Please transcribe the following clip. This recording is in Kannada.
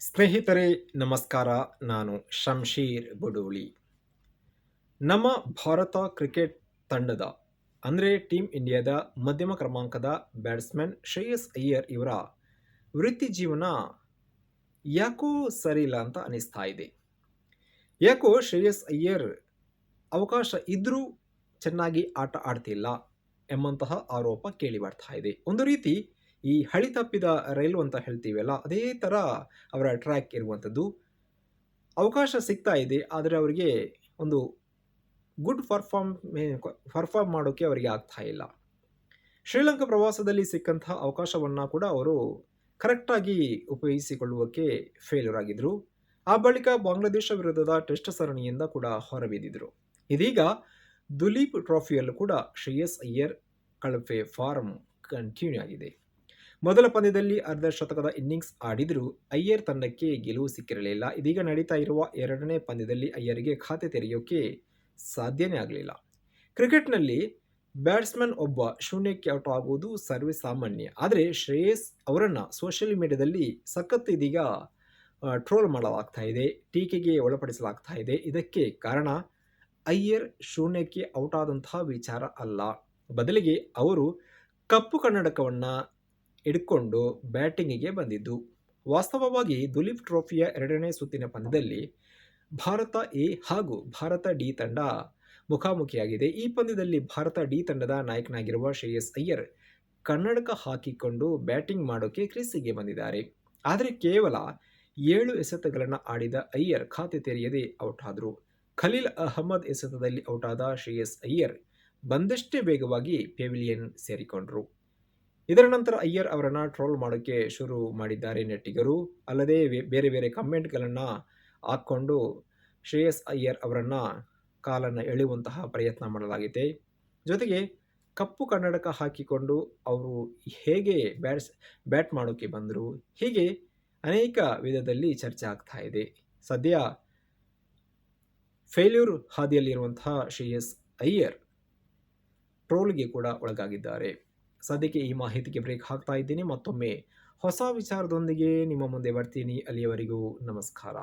ಸ್ನೇಹಿತರೆ ನಮಸ್ಕಾರ. ನಾನು ಶಂಶೀರ್ ಬುಡೂಳಿ. ನಮ್ಮ ಭಾರತ ಕ್ರಿಕೆಟ್ ತಂಡದ ಅಂದರೆ ಟೀಮ್ ಇಂಡಿಯಾದ ಮಧ್ಯಮ ಕ್ರಮಾಂಕದ ಬ್ಯಾಟ್ಸ್ಮನ್ ಶ್ರೇಯಸ್ ಅಯ್ಯರ್ ಇವರ ವೃತ್ತಿ ಜೀವನ ಯಾಕೋ ಸರಿಯಿಲ್ಲ ಅಂತ ಅನಿಸ್ತಾ ಇದೆ. ಯಾಕೋ ಶ್ರೇಯಸ್ ಅಯ್ಯರ್ ಅವಕಾಶ ಇದ್ರೂ ಚೆನ್ನಾಗಿ ಆಟ ಆಡ್ತಿಲ್ಲ ಎಂಬಂತಹ ಆರೋಪ ಕೇಳಿ ಬರ್ತಾ ಇದೆ. ಒಂದು ರೀತಿ ಈ ಹಳಿ ತಪ್ಪಿದ ರೈಲು ಅಂತ ಹೇಳ್ತೀವಲ್ಲ, ಅದೇ ಥರ ಅವರ ಟ್ರ್ಯಾಕ್ ಇರುವಂಥದ್ದು. ಅವಕಾಶ ಸಿಗ್ತಾ ಇದೆ, ಆದರೆ ಅವರಿಗೆ ಒಂದು ಗುಡ್ ಪರ್ಫಾರ್ಮ್ ಮಾಡೋಕ್ಕೆ ಅವರಿಗೆ ಆಗ್ತಾ ಇಲ್ಲ. ಶ್ರೀಲಂಕಾ ಪ್ರವಾಸದಲ್ಲಿ ಸಿಕ್ಕಂತಹ ಅವಕಾಶವನ್ನು ಕೂಡ ಅವರು ಕರೆಕ್ಟಾಗಿ ಉಪಯೋಗಿಸಿಕೊಳ್ಳುವಕ್ಕೆ ಫೇಲ್ಯೂರ್ ಆಗಿದ್ದರು. ಆ ಬಳಿಕ ಬಾಂಗ್ಲಾದೇಶ ವಿರುದ್ಧದ ಟೆಸ್ಟ್ ಸರಣಿಯಿಂದ ಕೂಡ ಹೊರಬಿದ್ದಿದ್ರು. ಇದೀಗ ದುಲೀಪ್ ಟ್ರೋಫಿಯಲ್ಲೂ ಕೂಡ ಶ್ರೇಯಸ್ ಅಯ್ಯರ್ ಕಳಪೆ ಫಾರ್ಮ್ ಕಂಟಿನ್ಯೂ ಆಗಿದೆ. ಮೊದಲ ಪಂದ್ಯದಲ್ಲಿ ಅರ್ಧ ಶತಕದ ಇನ್ನಿಂಗ್ಸ್ ಆಡಿದರೂ ಅಯ್ಯರ್ ತಂಡಕ್ಕೆ ಗೆಲುವು ಸಿಕ್ಕಿರಲಿಲ್ಲ. ಇದೀಗ ನಡೀತಾ ಇರುವ ಎರಡನೇ ಪಂದ್ಯದಲ್ಲಿ ಅಯ್ಯರ್ಗೆ ಖಾತೆ ತೆರೆಯೋಕೆ ಸಾಧ್ಯನೇ ಆಗಲಿಲ್ಲ. ಕ್ರಿಕೆಟ್ನಲ್ಲಿ ಬ್ಯಾಟ್ಸ್ಮನ್ ಒಬ್ಬ ಶೂನ್ಯಕ್ಕೆ ಔಟ್ ಆಗುವುದು ಸರ್ವೇ ಸಾಮಾನ್ಯ. ಆದರೆ ಶ್ರೇಯಸ್ ಅವರನ್ನು ಸೋಷಿಯಲ್ ಮೀಡಿಯಾದಲ್ಲಿ ಸಖತ್ ಇದೀಗ ಟ್ರೋಲ್ ಮಾಡಲಾಗ್ತಾ ಇದೆ, ಟೀಕೆಗೆ ಒಳಪಡಿಸಲಾಗ್ತಾ ಇದೆ. ಇದಕ್ಕೆ ಕಾರಣ ಅಯ್ಯರ್ ಶೂನ್ಯಕ್ಕೆ ಔಟ್ ಆದಂತಹ ವಿಚಾರ ಅಲ್ಲ, ಬದಲಿಗೆ ಅವರು ಕಪ್ಪು ಕನ್ನಡಕವನ್ನು ಹಿಡ್ಕೊಂಡು ಬ್ಯಾಟಿಂಗಿಗೆ ಬಂದಿದ್ದು. ವಾಸ್ತವವಾಗಿ ದುಲೀಪ್ ಟ್ರೋಫಿಯ ಎರಡನೇ ಸುತ್ತಿನ ಪಂದ್ಯದಲ್ಲಿ ಭಾರತ ಎ ಹಾಗೂ ಭಾರತ ಡಿ ತಂಡ ಮುಖಾಮುಖಿಯಾಗಿದೆ. ಈ ಪಂದ್ಯದಲ್ಲಿ ಭಾರತ ಡಿ ತಂಡದ ನಾಯಕನಾಗಿರುವ ಶ್ರೇಯಸ್ ಅಯ್ಯರ್ ಕನ್ನಡಕ ಹಾಕಿಕೊಂಡು ಬ್ಯಾಟಿಂಗ್ ಮಾಡೋಕ್ಕೆ ಕ್ರೀಸಿಗೆ ಬಂದಿದ್ದಾರೆ. ಆದರೆ ಕೇವಲ 7 ಎಸೆತಗಳನ್ನು ಆಡಿದ ಅಯ್ಯರ್ ಖಾತೆ ತೆರೆಯದೆ ಔಟ್ ಆದರು. ಖಲೀಲ್ ಅಹ್ಮದ್ ಎಸೆತದಲ್ಲಿ ಔಟ್ ಆದ ಶ್ರೇಯಸ್ ಅಯ್ಯರ್ ಬಂದಷ್ಟೇ ವೇಗವಾಗಿ ಪೆವಿಲಿಯನ್ ಸೇರಿಕೊಂಡರು. ಇದರ ನಂತರ ಅಯ್ಯರ್ ಅವರನ್ನು ಟ್ರೋಲ್ ಮಾಡೋಕ್ಕೆ ಶುರು ಮಾಡಿದ್ದಾರೆ ನೆಟ್ಟಿಗರು. ಅಲ್ಲದೆ ಬೇರೆ ಬೇರೆ ಕಮೆಂಟ್ಗಳನ್ನು ಹಾಕ್ಕೊಂಡು ಶ್ರೇಯಸ್ ಅಯ್ಯರ್ ಅವರನ್ನು ಕಾಲನ್ನು ಎಳೆಯುವಂತಹ ಪ್ರಯತ್ನ ಮಾಡಲಾಗಿದೆ. ಜೊತೆಗೆ ಕಪ್ಪು ಕನ್ನಡಕ ಹಾಕಿಕೊಂಡು ಅವರು ಹೇಗೆ ಬ್ಯಾಟ್ ಮಾಡೋಕ್ಕೆ ಬಂದರು, ಹೀಗೆ ಅನೇಕ ವಿಧದಲ್ಲಿ ಚರ್ಚೆ ಆಗ್ತಾ ಇದೆ. ಸದ್ಯ ಫೇಲ್ಯೂರ್ ಹಾದಿಯಲ್ಲಿರುವಂತಹ ಶ್ರೇಯಸ್ ಅಯ್ಯರ್ ಟ್ರೋಲ್ಗೆ ಕೂಡ ಒಳಗಾಗಿದ್ದಾರೆ. ಸದ್ಯಕ್ಕೆ ಈ ಮಾಹಿತಿಗೆ ಬ್ರೇಕ್ ಹಾಕ್ತಾ ಇದ್ದೀನಿ. ಮತ್ತೊಮ್ಮೆ ಹೊಸ ವಿಚಾರದೊಂದಿಗೆ ನಿಮ್ಮ ಮುಂದೆ ಬರ್ತೀನಿ. ಅಲ್ಲಿಯವರೆಗೂ ನಮಸ್ಕಾರ.